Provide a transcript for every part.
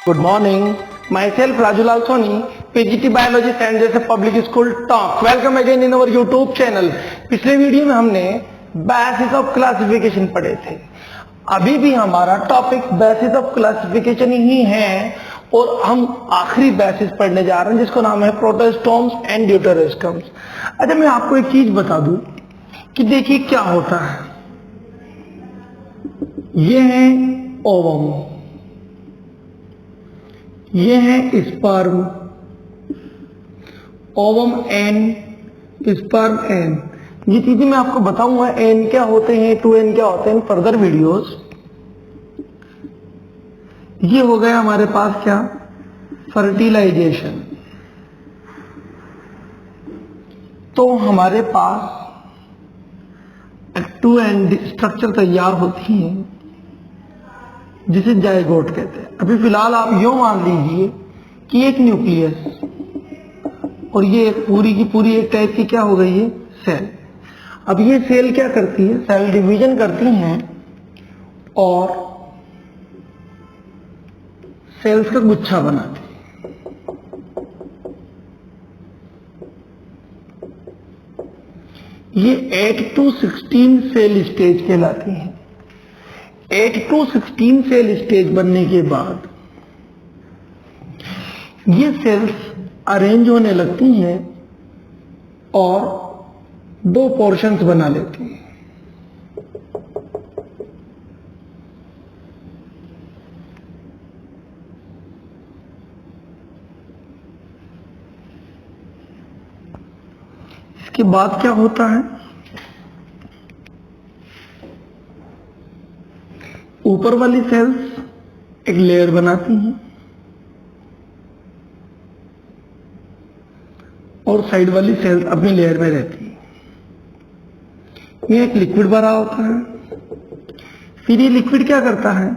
Good morning. Myself Rajulal Soni, PGT Biology St. Joseph Public School Talk. Welcome again in our YouTube channel. पिछले video में हमने basis of classification पढ़े थे। अभी भी हमारा टॉपिक बेसिस ऑफ क्लासिफिकेशन ही है और हम आखिरी बेसिस पढ़ने जा रहे हैं जिसका नाम है प्रोटोस्टोम्स एंड ड्यूटेरोस्टोम्स। अच्छा, मैं आपको एक चीज बता दूं कि देखिए क्या होता है। ये है ओवम, ये है sperm, ovum n, sperm n. ये चीजें मैं आपको बताऊंगा एन क्या होते हैं, 2n क्या होते हैं इन फर्दर वीडियोस। ये हो गया हमारे पास क्या, फर्टिलाइजेशन। तो हमारे पास 2n स्ट्रक्चर तैयार होती है जिसे जायगोट कहते हैं। अभी फिलहाल आप यूं मान लीजिए कि एक न्यूक्लियस और ये पूरी की पूरी एक टाइप की क्या हो गई है, सेल। अब ये सेल क्या करती है, सेल डिवीजन करती हैं और सेल्स का गुच्छा बनाती है। ये 8 to 16 सेल स्टेज कहलाती हैं। 8 to 16 सेल स्टेज बनने के बाद ये सेल्स अरेंज होने लगती हैं और दो पोर्शंस बना लेती हैं। इसके बाद क्या होता है, ऊपर वाली सेल्स एक लेयर बनाती हैं और साइड वाली सेल्स अपनी लेयर में रहती है। ये एक लिक्विड भरा होता है। फिर ये लिक्विड क्या करता है,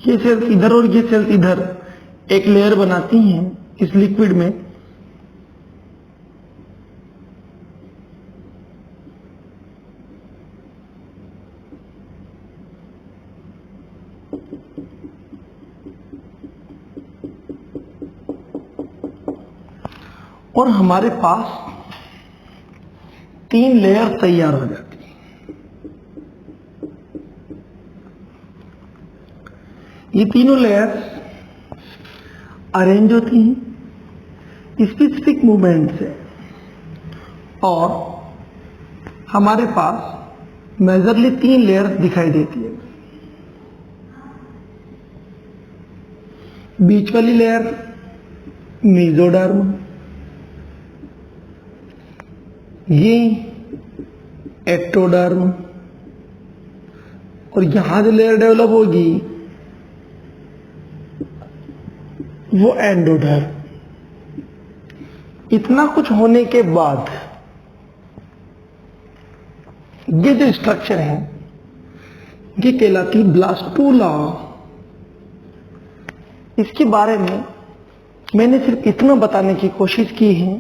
ये सेल्स इधर और ये सेल्स इधर एक लेयर बनाती हैं इस लिक्विड में। और हमारे पास 3 लेयर तैयार हो जाती है। ये तीनों लेयर्स अरेंज होती हैं स्पेसिफिक मूवमेंट से और हमारे पास मेजरली 3 लेयर्स दिखाई देती है। बीच वाली लेयर मेसोडर्म, ये एक्टोडर्म और यहां जो लेयर डेवलप होगी वो एंडोडर्म। इतना कुछ होने के बाद ये जो स्ट्रक्चर है ये कहलाती ब्लास्टूला। इसके बारे में मैंने सिर्फ इतना बताने की कोशिश की है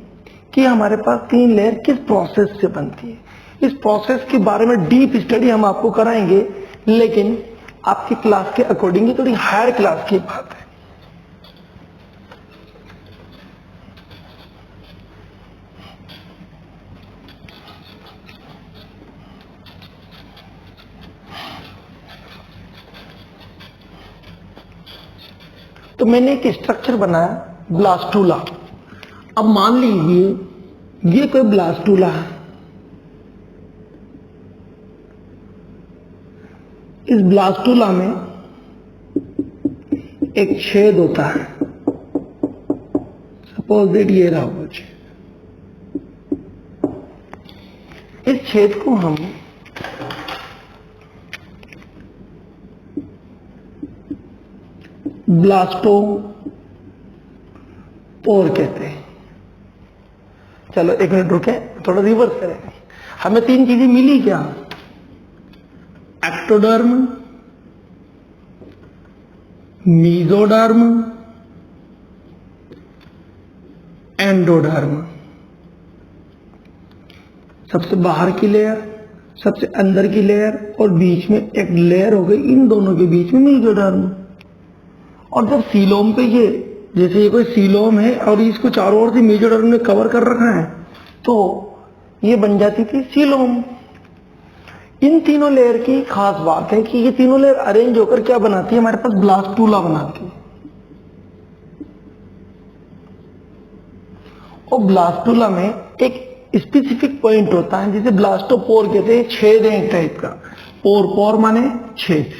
कि हमारे पास 3 लेयर किस प्रोसेस से बनती है। इस प्रोसेस के बारे में डीप स्टडी हम आपको कराएंगे, लेकिन आपकी क्लास के अकॉर्डिंग ये थोड़ी हायर क्लास की बात है। तो मैंने एक स्ट्रक्चर बनाया ब्लास्टूला। अब मान लीजिए ये कोई ब्लास्टूला है। इस ब्लास्टूला में एक छेद होता है। सपोज दैट ये रहा वो छेद। इस छेद को हम ब्लास्टोपोर कहते हैं। चलो एक मिनट रुके, थोड़ा रिवर्स करें। हमें 3 चीजें मिली क्या, एक्टोडर्म, मीजोडर्म, एंडोडर्म। सबसे बाहर की लेयर, सबसे अंदर की लेयर और बीच में एक लेयर हो गई, इन दोनों के बीच में मीजोडर्म। और जब सीलोम पे ये, जैसे ये कोई सीलोम है और इसको चारों ओर से मीजोडर्म ने कवर कर रखा है, तो ये बन जाती थी सीलोम। इन तीनों लेयर की खास बात है कि ये तीनों लेयर अरेंज होकर क्या बनाती है, हमारे पास ब्लास्टूला बनाती है। और ब्लास्टूला में एक स्पेसिफिक पॉइंट होता है जिसे ब्लास्टोपोर कहते हैं, छेद है एक टाइप का। पोर, पोर माने छेद।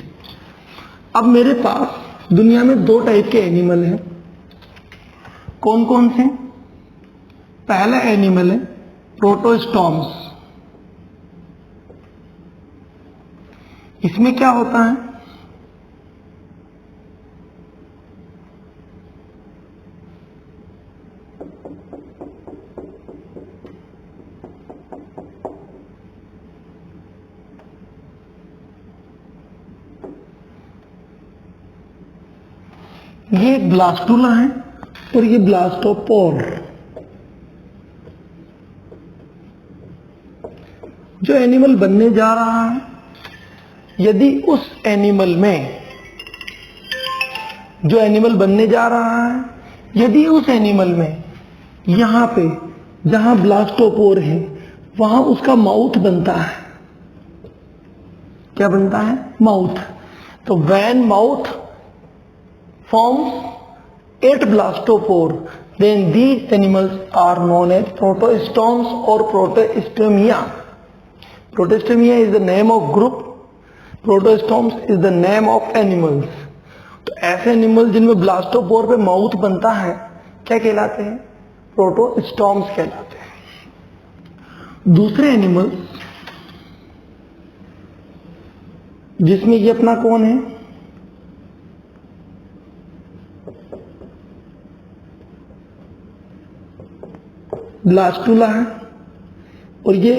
अब मेरे पास दुनिया में दो टाइप के एनिमल हैं। कौन कौन से? पहला एनिमल है प्रोटोस्टॉम्स। इसमें क्या होता है, ये एक ब्लास्टूला है और ये ब्लास्टोपोर। जो एनिमल बनने जा रहा है, यदि उस एनिमल में, जो एनिमल बनने जा रहा है, यदि उस एनिमल में यहां पे जहां ब्लास्टोपोर है वहां उसका माउथ बनता है। क्या बनता है? माउथ। तो when mouth forms 8 blastopore, then these animals are known as protostomes or protostomia. Protostomia is the name of group, protostomes is the name of animals. तो ऐसे एनिमल जिनमें ब्लास्टोपोर पे माउथ बनता है क्या कहलाते हैं? प्रोटोस्टॉम्स कहलाते हैं। दूसरे एनिमल जिसमें ये अपना कौन है, ब्लास्टूला है, और ये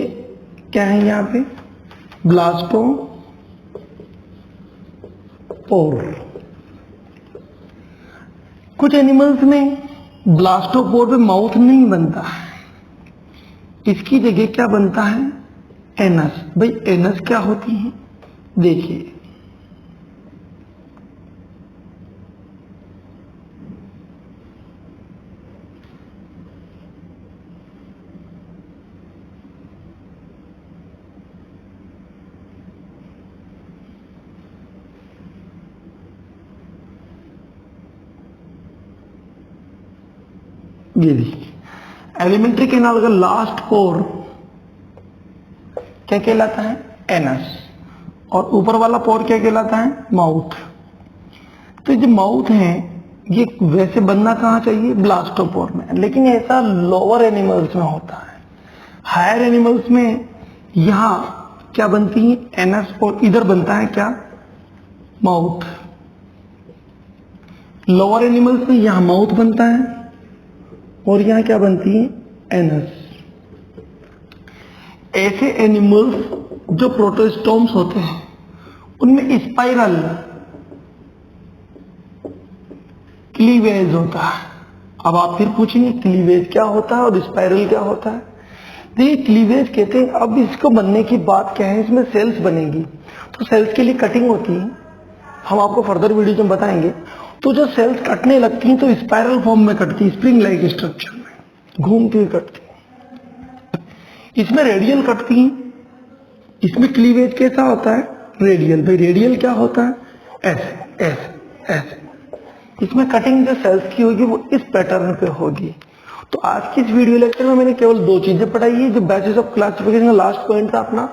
क्या है यहां पे? ब्लास्टोपोर। कुछ एनिमल्स में ब्लास्टोपोर पे माउथ नहीं बनता है, इसकी जगह क्या बनता है? एनस। भाई एनस क्या होती है? देखिए, ये देखिए एलिमेंट्री कैनाल का लास्ट पोर क्या कहलाता है? एनस। और ऊपर वाला पोर क्या कहलाता है? माउथ। तो जो माउथ है ये वैसे बनना कहां चाहिए? ब्लास्टोपोर में, लेकिन ऐसा लोअर एनिमल्स में होता है। हायर एनिमल्स में यहां क्या बनती है? एनस, और इधर बनता है क्या? माउथ। लोअर एनिमल्स में यहां माउथ बनता है और यहां क्या बनती है? एनस। ऐसे एनिमल्स जो प्रोटोस्टॉम्स होते हैं उनमें स्पाइरल क्लीवेज होता है। अब आप फिर पूछेंगे क्लीवेज क्या होता है और स्पाइरल क्या होता है? देखिए क्लीवेज कहते हैं, अब इसको बनने की बात क्या है, इसमें सेल्स बनेगी तो सेल्स के लिए कटिंग होती है, हम आपको फर्दर वीडियो में बताएंगे। तो जो सेल्स कटने लगती हैं तो स्पाइरल फॉर्म में कटती है, स्प्रिंग लाइक स्ट्रक्चर में घूमती हुई कटती है। इसमें रेडियल कटती हैं। इसमें क्लीवेज कैसा होता है? रेडियल। भाई रेडियल क्या होता है? ऐसे ऐसे ऐसे। इसमें कटिंग जो सेल्स की होगी वो इस पैटर्न पे होगी। तो आज की इस वीडियो लेक्चर में मैंने केवल दो चीजें पढ़ाई है। जो बेसिस ऑफ क्लासिफिकेशन का लास्ट पॉइंट था अपना,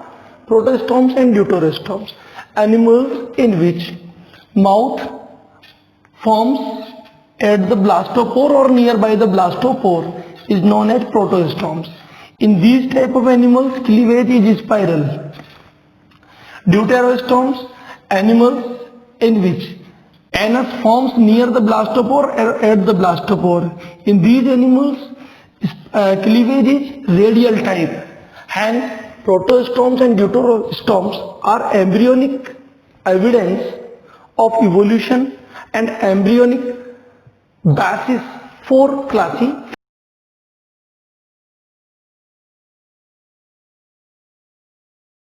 protostomes and deuterostomes, animals in which mouth forms at the blastopore or nearby the blastopore is known as protostomes. In these type of animals, cleavage is spiral. Deuterostomes, animals in which anus forms near the blastopore or at the blastopore. In these animals, cleavage is radial type. Hence, protostomes and deuterostomes are embryonic evidence of evolution and embryonic basis for classification.